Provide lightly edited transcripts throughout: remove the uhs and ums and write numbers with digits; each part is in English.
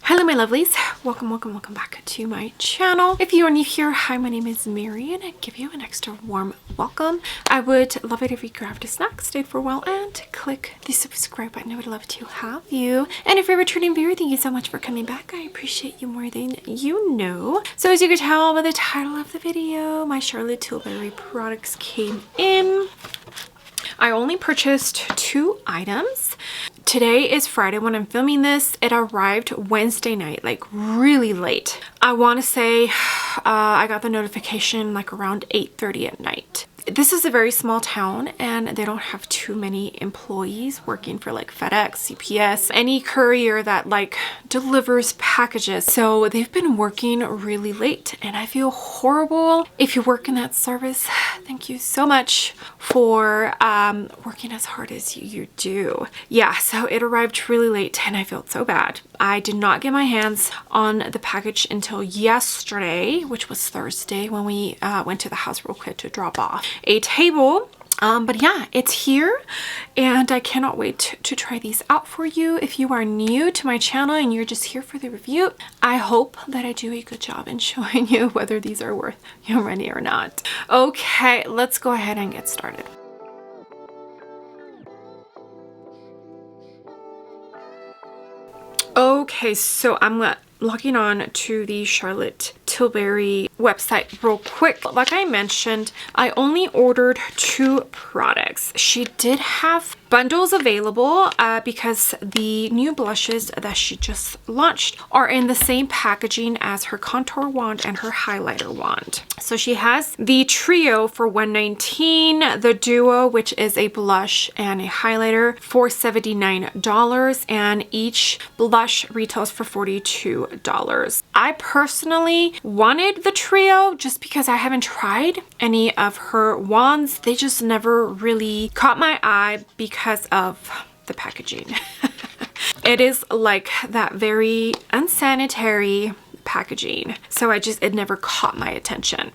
Hello my lovelies, welcome back to my channel. If you are new here, hi, my name is Mary and I give you an extra warm welcome. I would love it if you grabbed a snack, stayed for a while, and click the subscribe button. I would love to have you. And if you're a returning viewer, thank you so much for coming back. I appreciate you more than you know. So as you can tell by the title of the video, my Charlotte Tilbury products came in. I only purchased 2 items. Today is Friday when I'm filming this. It arrived Wednesday night, like really late. I want to say I got the notification like around 8:30 at night. This is a very small town and they don't have too many employees working for like FedEx, CPS, any courier that like delivers packages. So they've been working really late and I feel horrible. If you work in that service, thank you so much for working as hard as you do. Yeah, so it arrived really late and I felt so bad. I did not get my hands on the package until yesterday, which was Thursday, when we went to the house real quick to drop off a table. But yeah, it's here and I cannot wait to try these out for you. If you are new to my channel and you're just here for the review, I hope that I do a good job in showing you whether these are worth your money or not. Okay, let's go ahead and get started. Okay, so I'm logging on to the Charlotte Tilbury website real quick. Like I mentioned, I only ordered 2 products. She did have bundles available because the new blushes that she just launched are in the same packaging as her contour wand and her highlighter wand. So she has the trio for $119, the duo, which is a blush and a highlighter, for $79, and each blush retails for $42. I personally wanted the trio just because I haven't tried any of her wands. They just never really caught my eye because of the packaging. It is like that very unsanitary packaging, so it never caught my attention.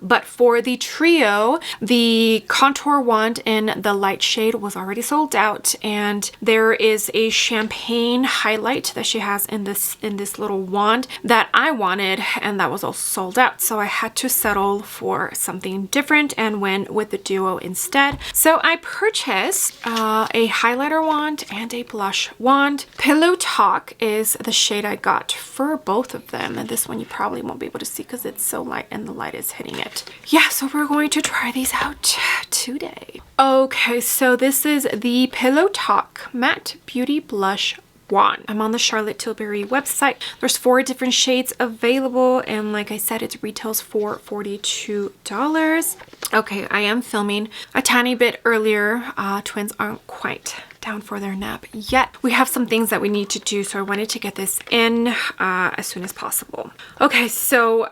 But for the trio, the contour wand in the light shade was already sold out, and there is a champagne highlight that she has in this little wand that I wanted, and that was all sold out. So I had to settle for something different and went with the duo instead. So I purchased a highlighter wand and a blush wand. Pillow Talk is the shade I got for both of them, and this one you probably won't be able to see because it's so light and the light is hitting it. Yeah, so we're going to try these out today. Okay, so this is the Pillow Talk Matte Beauty Blush Wand. I'm on the Charlotte Tilbury website. There's 4 different shades available, and like I said, it retails for $42. Okay, I am filming a tiny bit earlier. Twins aren't quite down for their nap yet. We have some things that we need to do, so I wanted to get this in as soon as possible. Okay, so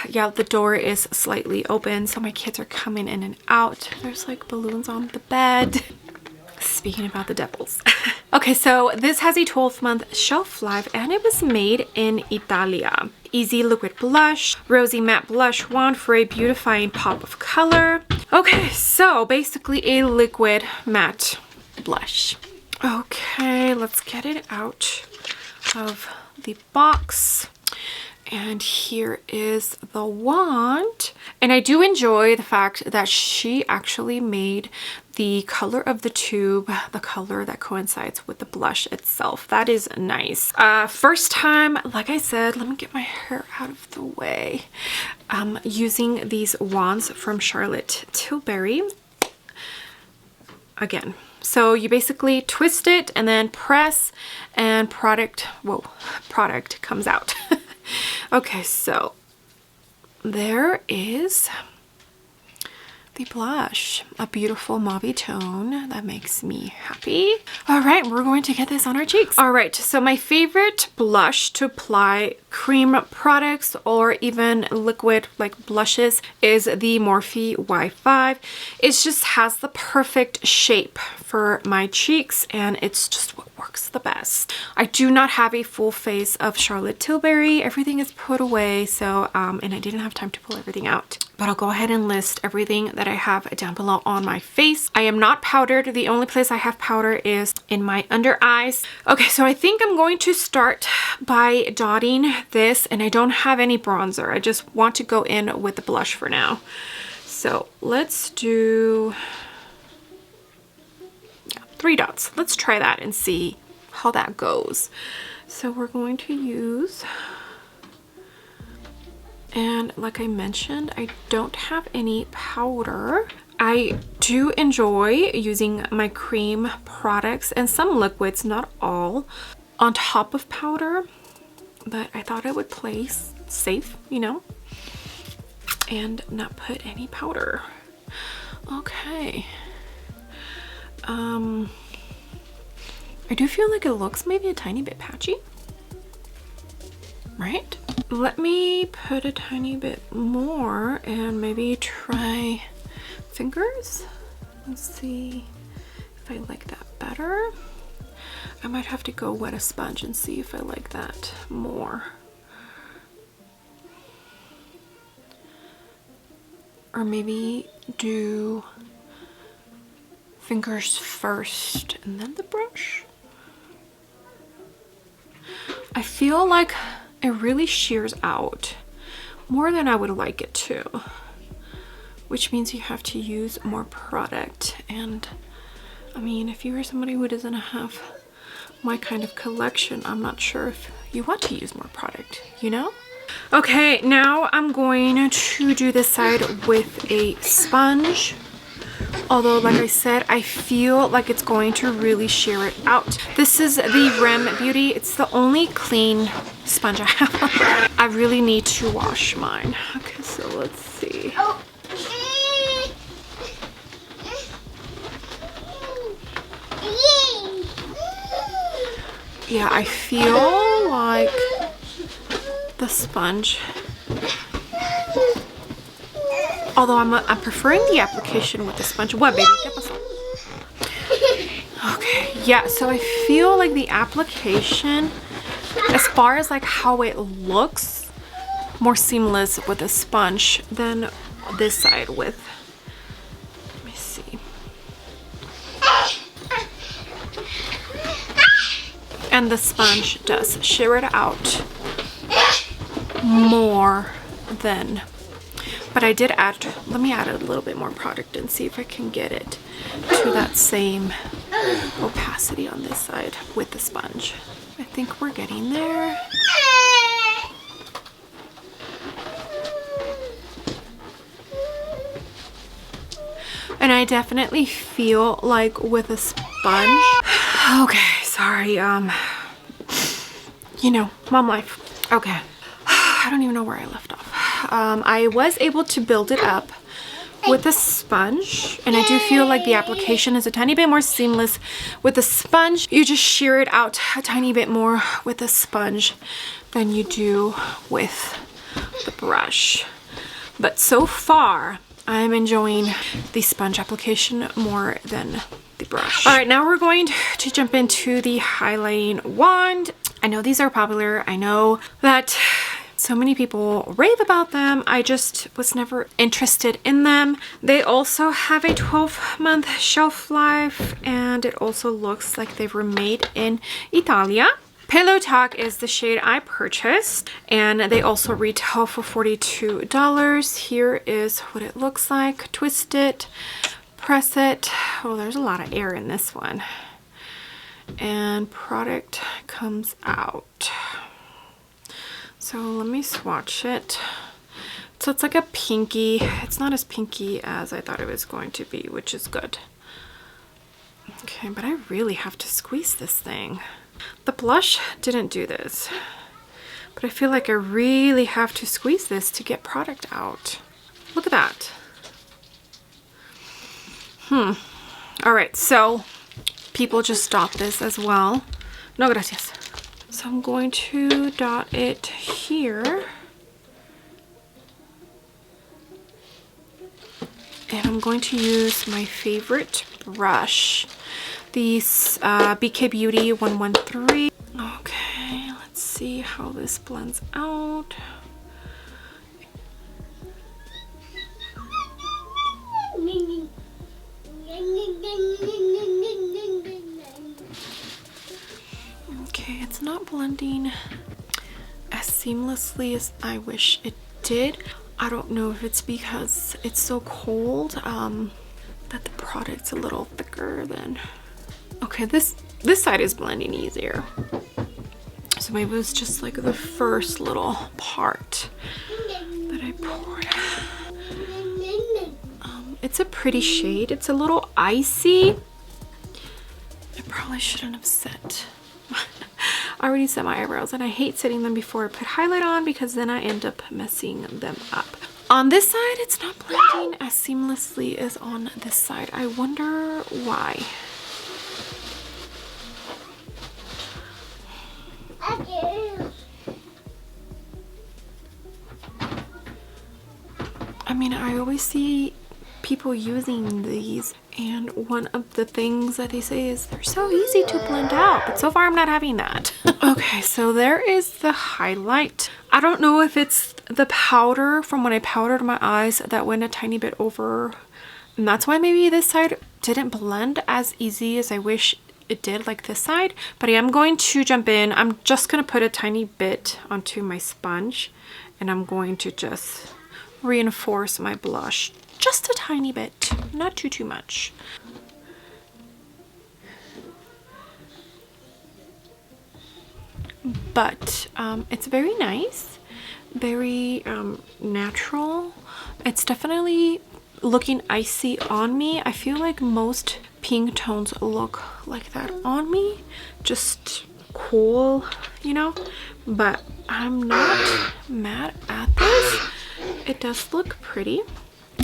yeah, the door is slightly open, so my kids are coming in and out. There's like balloons on the bed. Speaking about the devils. Okay, so this has a 12-month shelf life and it was made in Italia. Easy liquid blush, rosy matte blush wand for a beautifying pop of color. Okay, so basically a liquid matte blush. Okay, let's get it out of the box. And here is the wand. And I do enjoy the fact that she actually made the color of the tube the color that coincides with the blush itself. That is nice. First time, like I said, let me get my hair out of the way. Using these wands from Charlotte Tilbury. Again. So you basically twist it and then press and product comes out. Okay, so there is the blush, a beautiful mauve tone that makes me happy. All right, we're going to get this on our cheeks. All right, so my favorite blush to apply cream products or even liquid like blushes is the Morphe Y5. It just has the perfect shape for my cheeks and it's just what works the best. I do not have a full face of Charlotte Tilbury. Everything is put away, so and I didn't have time to pull everything out. But I'll go ahead and list everything that I have down below on my face. I am not powdered. The only place I have powder is in my under eyes. Okay, so I think I'm going to start by dotting this, and I don't have any bronzer. I just want to go in with the blush for now. So let's do 3 dots. Let's try that and see how that goes. So we're going to use, and like I mentioned, I don't have any powder. I do enjoy using my cream products and some liquids, not all, on top of powder, but I thought I would play safe, you know, and not put any powder. Okay. I do feel like it looks maybe a tiny bit patchy, right? Let me put a tiny bit more and maybe try fingers. Let's see if I like that better. I might have to go wet a sponge and see if I like that more. Or maybe do fingers first and then the brush. I feel like it really shears out more than I would like it to, which means you have to use more product. And I mean, if you are somebody who doesn't have my kind of collection, I'm not sure if you want to use more product, you know? Okay, now I'm going to do this side with a sponge. Although, like I said, I feel like it's going to really shear it out. This is the Rem Beauty. It's the only clean sponge I have. I really need to wash mine. Okay, so let's see. Yeah, I feel like the sponge, although I'm preferring the application with the sponge. What, baby? Okay, yeah, so I feel like the application, as far as like how it looks, more seamless with a sponge than this side with, let me see. And the sponge does shear it out more than, but I did add, let me add a little bit more product and see if I can get it to that same opacity on this side with the sponge. I think we're getting there. And I definitely feel like with a sponge, okay, sorry, you know, mom life. Okay, I don't even know where I left off. I was able to build it up with a sponge, and I do feel like the application is a tiny bit more seamless with the sponge. You just shear it out a tiny bit more with a sponge than you do with the brush. But so far, I'm enjoying the sponge application more than the brush. All right, now we're going to jump into the highlighting wand. I know these are popular. I know that so many people rave about them. I just was never interested in them. They also have a 12-month shelf life, and it also looks like they were made in Italia. Pillow Talk is the shade I purchased, and they also retail for $42. Here is what it looks like. Twist it, press it. Oh, there's a lot of air in this one. And product comes out. So let me swatch it. So it's like a pinky. It's not as pinky as I thought it was going to be, which is good. Okay, but I really have to squeeze this thing. The blush didn't do this, but I feel like I really have to squeeze this to get product out. Look at that. All right, so people just dot this as well. No gracias. So I'm going to dot it here. And I'm going to use my favorite brush. the BK Beauty 113. Okay, let's see how this blends out. Okay, it's not blending as seamlessly as I wish it did. I don't know if it's because it's so cold that the product's a little thicker than... Okay, this side is blending easier. So maybe it was just like the first little part that I poured. It's a pretty shade. It's a little icy. I probably shouldn't have set... I already set my eyebrows and I hate setting them before I put highlight on because then I end up messing them up. On this side, it's not blending as seamlessly as on this side. I wonder why. I mean, I always see people using these, and one of the things that they say is they're so easy to blend out, but so far I'm not having that. Okay, so there is the highlight. I don't know if it's the powder from when I powdered my eyes that went a tiny bit over, and that's why maybe this side didn't blend as easy as I wish it did, like this side. But I am going to jump in. I'm just gonna put a tiny bit onto my sponge, and I'm going to just reinforce my blush just a tiny bit, not too much. But it's very nice, very natural. It's definitely looking icy on me. I feel like most pink tones look like that on me, just cool, you know, but I'm not mad at this. It does look pretty.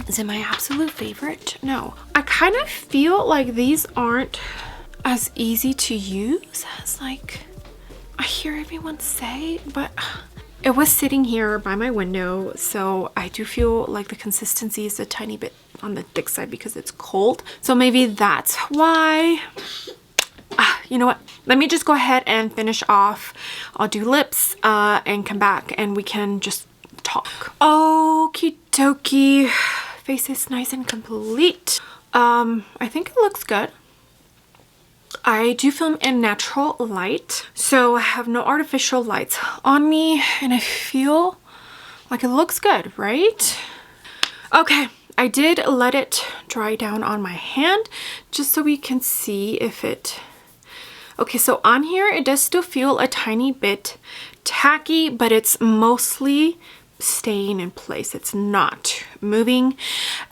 Is it my absolute favorite? No. I kind of feel like these aren't as easy to use as like I hear everyone say, but it was sitting here by my window, so I do feel like the consistency is a tiny bit on the thick side because it's cold. So maybe that's why. You know what? Let me just go ahead and finish off. I'll do lips and come back and we can just talk. Okie dokie. Face is nice and complete. I think it looks good. I do film in natural light, so I have no artificial lights on me, and I feel like it looks good, right? Okay, I did let it dry down on my hand just so we can see if it... Okay, so on here it does still feel a tiny bit tacky, but it's mostly staying in place. It's not moving.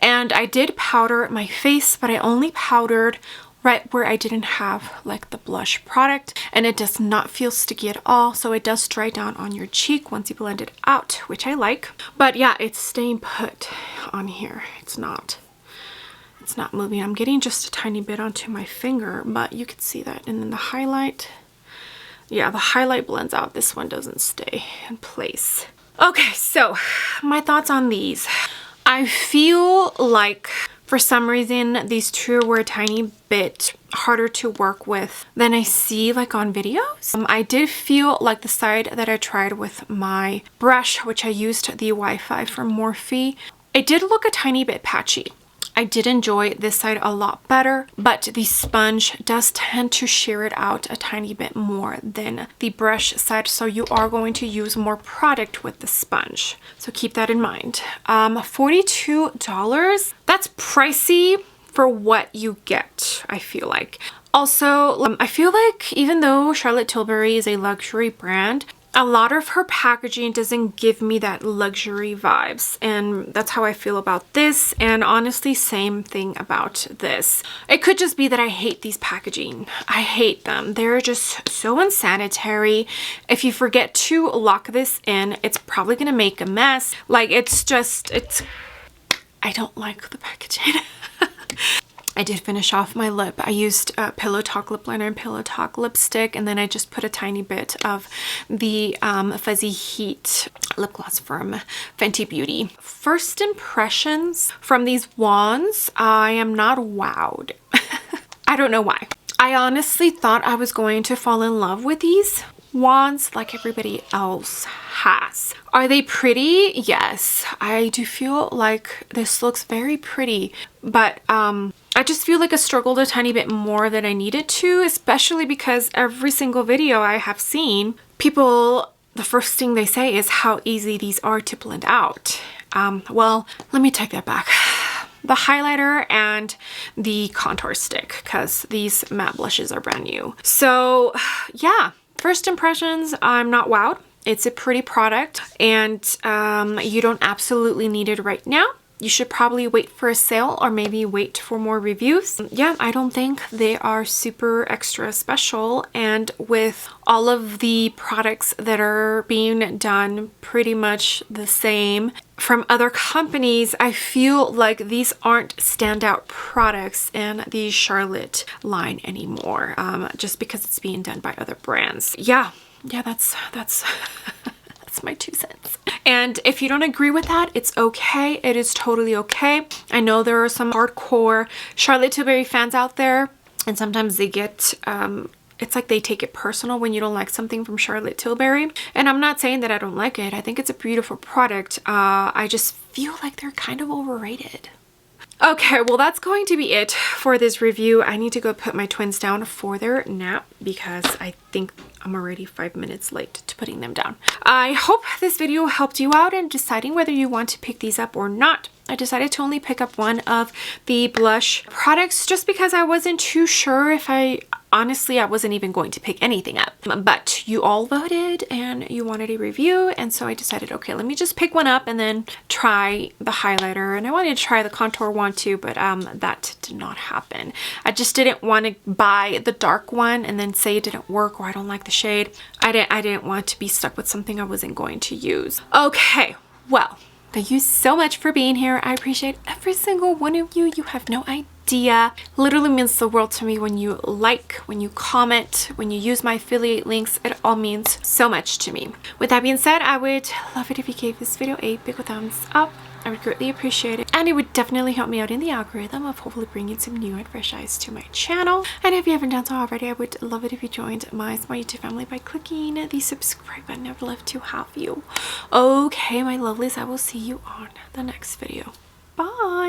And I did powder my face, but I only powdered right where I didn't have like the blush product, and it does not feel sticky at all. So it does dry down on your cheek once you blend it out, which I like. But yeah, it's staying put on here. It's not moving. I'm getting just a tiny bit onto my finger, but you can see that. And then the highlight, yeah, the highlight blends out. This one doesn't stay in place. Okay, so my thoughts on these. I feel like for some reason these two were a tiny bit harder to work with than I see like on videos. I did feel like the side that I tried with my brush, which I used the Wi-Fi from Morphe, it did look a tiny bit patchy. I did enjoy this side a lot better, but the sponge does tend to shear it out a tiny bit more than the brush side, so you are going to use more product with the sponge. So keep that in mind. $42, that's pricey for what you get, I feel like. Also, I feel like even though Charlotte Tilbury is a luxury brand, a lot of her packaging doesn't give me that luxury vibes, and that's how I feel about this. And honestly, same thing about this. It could just be that I hate these packaging. I hate them. They're just so unsanitary. If you forget to lock this in, it's probably gonna make a mess. Like, I don't like the packaging. I did finish off my lip. I used Pillow Talk lip liner and Pillow Talk lipstick, and then I just put a tiny bit of the Fuzzy Heat lip gloss from Fenty Beauty. First impressions from these wands, I am not wowed. I don't know why. I honestly thought I was going to fall in love with these wands like everybody else has. Are they pretty? Yes. I do feel like this looks very pretty, but I just feel like I struggled a tiny bit more than I needed to, especially because every single video I have seen, people, the first thing they say is how easy these are to blend out. Well, let me take that back. The highlighter and the contour stick, because these matte blushes are brand new. So yeah, first impressions, I'm not wowed. It's a pretty product, and you don't absolutely need it right now. You should probably wait for a sale or maybe wait for more reviews. Yeah, I don't think they are super extra special, and with all of the products that are being done pretty much the same from other companies, I feel like these aren't standout products in the Charlotte line anymore, just because it's being done by other brands. Yeah, that's that's my 2 cents. And if you don't agree with that, it's okay. It is totally okay. I know there are some hardcore Charlotte Tilbury fans out there, and sometimes they get it's like they take it personal when you don't like something from Charlotte Tilbury. And I'm not saying that I don't like it. I think it's a beautiful product. I just feel like they're kind of overrated. Okay, well, that's going to be it for this review. I need to go put my twins down for their nap because I think I'm already 5 minutes late to putting them down. I hope this video helped you out in deciding whether you want to pick these up or not. I decided to only pick up one of the blush products just because I wasn't too sure if honestly, I wasn't even going to pick anything up. But you all voted and you wanted a review, and so I decided, okay, let me just pick one up and then try the highlighter. And I wanted to try the contour one too, but that did not happen. I just didn't want to buy the dark one and then say it didn't work or I don't like the shade. I didn't want to be stuck with something I wasn't going to use. Okay, well, thank you so much for being here. I appreciate every single one of you. You have no idea. Literally means the world to me when you like, when you comment, when you use my affiliate links. It all means so much to me. With that being said, I would love it if you gave this video a big thumbs up. I would greatly appreciate it, and it would definitely help me out in the algorithm of hopefully bringing some new and fresh eyes to my channel. And if you haven't done so already, I would love it if you joined my small YouTube family by clicking the subscribe button. I would love to have you. Okay, my lovelies, I will see you on the next video.